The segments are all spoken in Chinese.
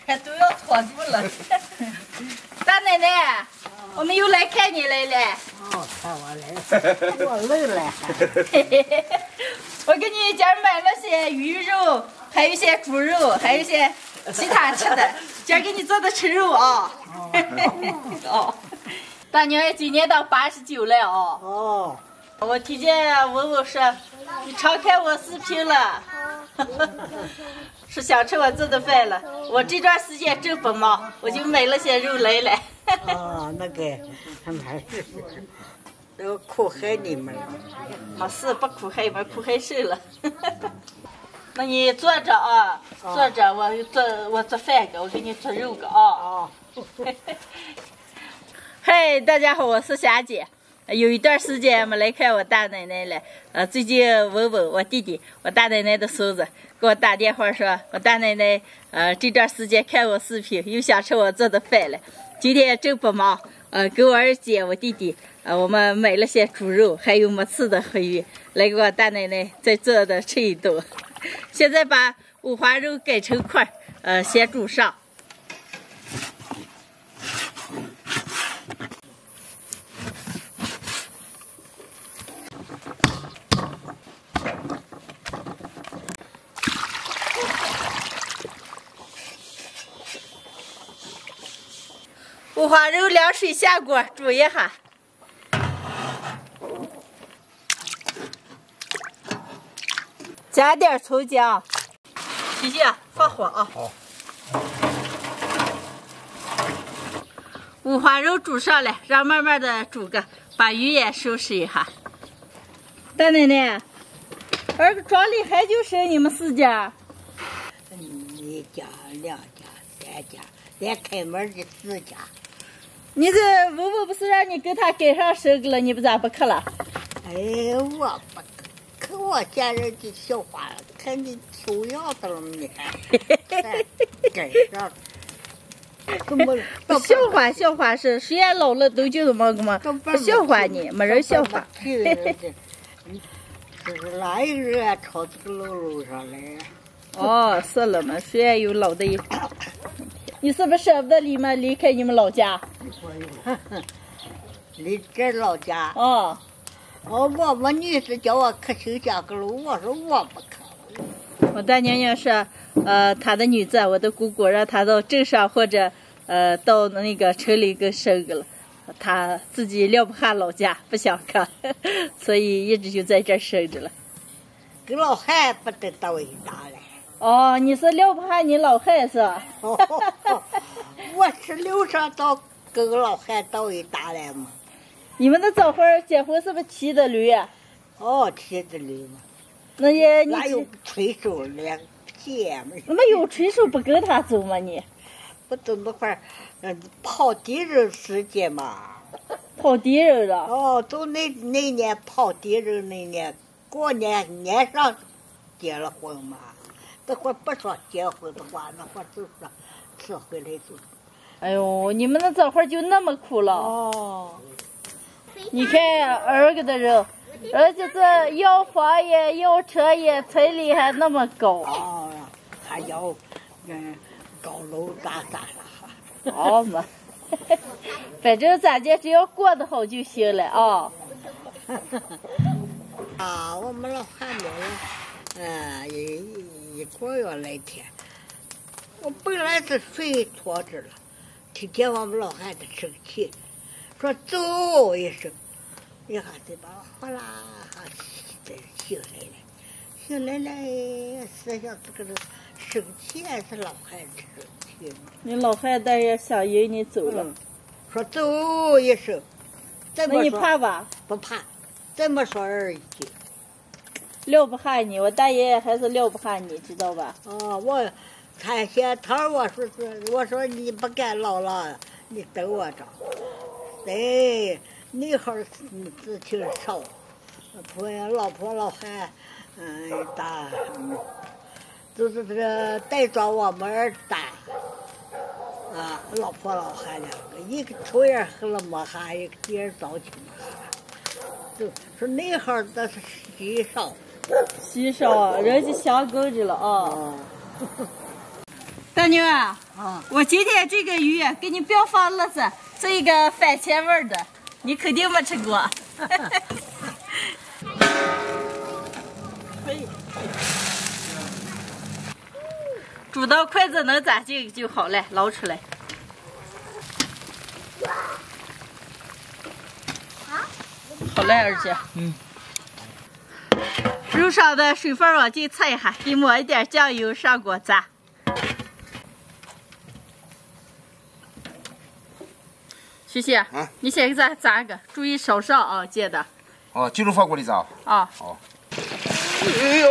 还都要拖住了。大奶奶，我们又来看你来了。哦，看我来，我累了。我给你今儿买了些鱼肉，还有一些猪肉，还有一些其他吃的。今儿给你做的吃肉啊。哦。大娘也今年到89了哦。哦。我听见文文说，你常看我视频了。是想吃我做的饭了。我这段时间正不忙，我就买了些肉来了。哦，那个，还是都苦害你们了。没事，不苦害你们，苦害谁了？那你坐着啊，坐着，我做饭个，我给你做肉个啊。哦。嗨，大家好，我是霞姐。有一段时间没来看我大奶奶了，最近文文我弟弟，我大奶奶的孙子给我打电话说，我大奶奶这段时间看我视频，又想吃我做的饭了。今天正不忙，给我二姐我弟弟，我们买了些猪肉，还有没吃的黑鱼，来给我大奶奶再做的吃一顿。现在把五花肉改成块，先煮上。五花肉凉水下锅煮一下，加点葱姜，洗洗放火啊。好。五花肉煮上来，让慢慢的煮个，把鱼也收拾一下。大奶奶，庄里还就剩你们4家？一家、2家、3家，连开门的4家。你这文文不是让你跟他跟上生个了，你不咋不去了？哎，我不可我家人的笑话，看你抽样子了你还跟上。怎么？笑话是谁也老了都就这么个嘛，不笑话你，没人笑话。是哪一个人朝这个路上来？哦，是了嘛，谁也有老的一。你是不是舍不得离开你们老家？离这老家？哦。我女婿叫我去新疆个路，我说我不去。我大娘娘说，她的女子，我的姑姑让她到镇上或者到那个城里给生个了，她自己撂不下老家，不想看，所以一直就在这儿生着了。跟老汉不得到一打嘞。哦，你是撂不下你老汉是吧？我是留上到跟老汉到一打来嘛。你们那早会儿结婚是不是骑的驴啊？哦，骑的驴嘛。那也你哪有吹手连鞋嘛？那么有吹手不跟他走吗你？不都那会儿，跑敌人时间嘛。跑敌人了？哦，就那年跑敌人那年，过年年上结了婚嘛。那会儿不说结婚的话，那会儿就说吃回来就。哎呦，你们那早会儿就那么苦了？哦。你看个的人，而且这要房也要车也，彩礼还那么高。哦，还要高楼大厦了。好嘛，反正咱家只要过得好就行了啊。啊，我们老汉们一个月来天，我本来是睡拖着了，听见我们老汉的生气，说走一声，一下子把我哗啦醒来了，醒来了，思想这个人生气还是老汉生气嘛？你老汉但也想引你走了，说走一声，那你怕吧？不怕，这么说而已。撂不下你，我大爷爷还是撂不下你，知道吧？哦，我看先头我说你不敢老了，你等我着。哎，那会儿事情少，老婆老汉，就是这个带着我们儿大，老婆老汉两个，一个抽烟喝了没哈，一个接着早起没哈，就说那会儿那是稀少。稀少啊，人家想够着了啊。大妞啊，啊，我今天这个鱼给你标放了是一个番茄味儿的，你肯定没吃过。煮到筷子能扎进就好了，捞出来。好嘞，儿子。肉上的水分往进擦一下，给抹一点酱油上锅炸。徐熙，你先给咱炸一个，注意烧上啊，记得。哦，进入法锅里炸。啊。好。哎呦！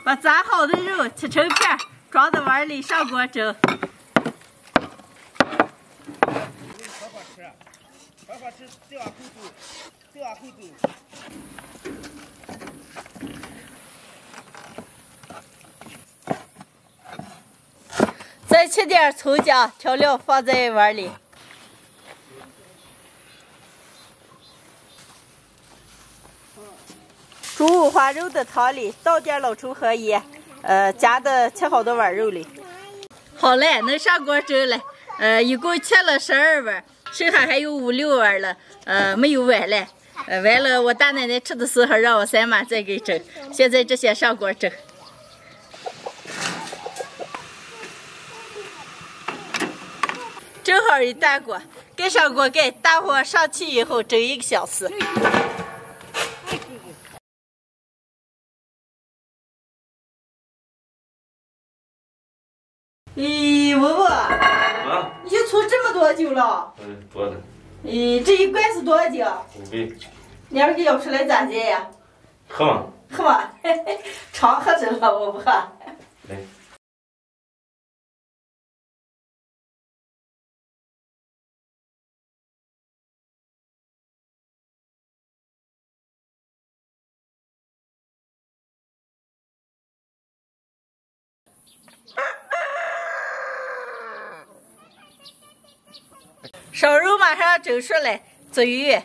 把炸好的肉切成片，装到碗里上锅蒸。快吃，这碗口子，这碗口子。再切点葱姜调料放在碗里。煮五花肉的汤里倒点老抽和盐，加的切好的碗肉里。好嘞，能上锅蒸了。一共切了12碗，剩下还有5、6碗了，没有完了。完了，我大奶奶吃的时候让我三妈再给蒸，现在这些上锅蒸。正好一大锅，盖上锅盖，大火上气以后蒸1个小时。咦，文文，你就出这么多酒了？多的。这一罐是多少斤？5杯。你要是给舀出来咋的呀？喝吗？喝吧，常喝着了，我不喝。来。烧肉马上蒸熟了，蒸鱼。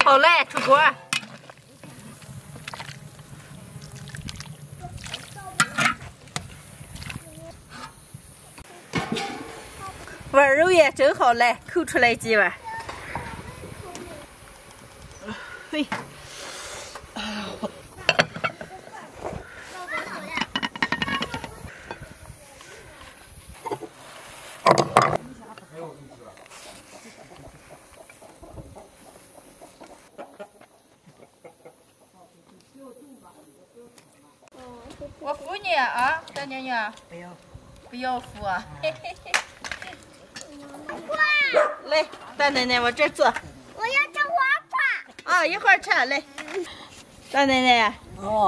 好嘞，出锅。碗肉也蒸好了，扣出来几碗。嘿，我扶你啊，大妞妞。不要，不要扶啊。嘿嘿嘿。来，大奶奶，我这坐。我要吃花花。啊，一会儿吃。来，大奶奶，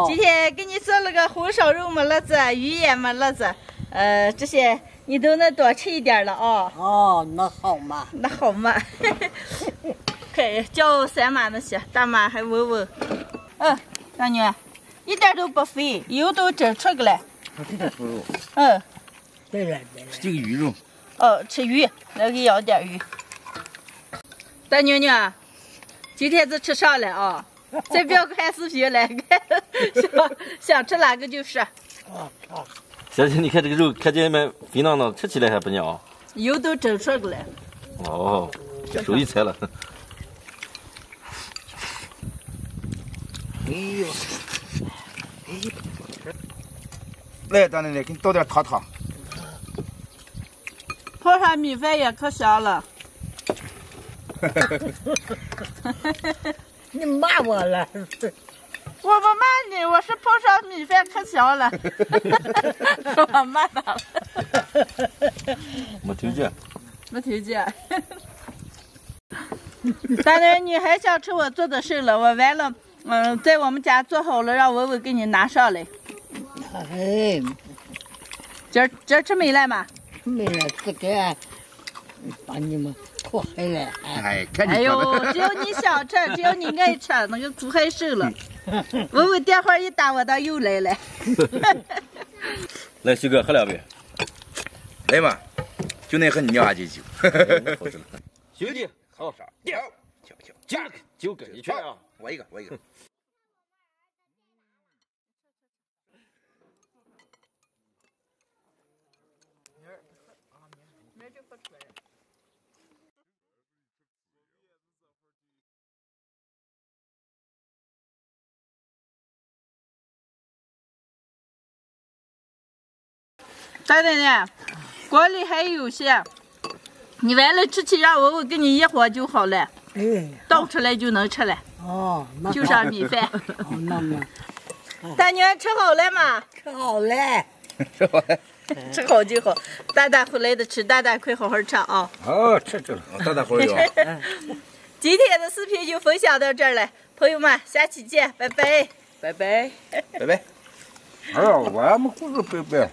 今天给你做了个红烧肉没辣子，鱼也没辣子，这些你都能多吃一点了啊。哦，那好嘛。那好嘛。快叫三妈那些，大妈还闻闻。大女，一点都不肥，油都蒸出个来。这点猪肉。对了。是这个鱼肉。吃鱼，来给舀点鱼。大妞妞，今天就吃上了啊！再不要看视频了，想吃哪个就是。小姐，你看这个肉看起来蛮肥囊囊，吃起来还不娘。油都蒸出个来。哦，手艺才了。哎呦！来，大奶奶，给你倒点汤汤。泡上米饭也可香了。你骂我了？我不骂你，我是泡上米饭可香了。我骂他了。没听见。没听见。大奶，你还想吃我做的事了？我完了在我们家做好了，让文文给你拿上来。哎，今儿吃没来吗？没了，自个把你们拖回来。哎，看你哎呦，只有你想吃，只有你爱吃，那个苦害瘦了。文文电话一打，我倒又来了。来，徐哥喝两杯。来嘛，就那和你尿下去酒。兄弟，好，跳，九个，你去啊！我一个。大奶奶，锅里还有些，你完了吃起，让文文给你一和就好了，哎，倒出来就能吃了，哦，那就上米饭。哦，那么大娘吃好了吗？吃好嘞。吃好就好，大大回来的吃，大大快好好吃啊！哦，吃了，大伙儿有。今天的视频就分享到这儿了，朋友们，下期见，拜拜，拜拜，拜拜。哎呀，我们故事拜拜。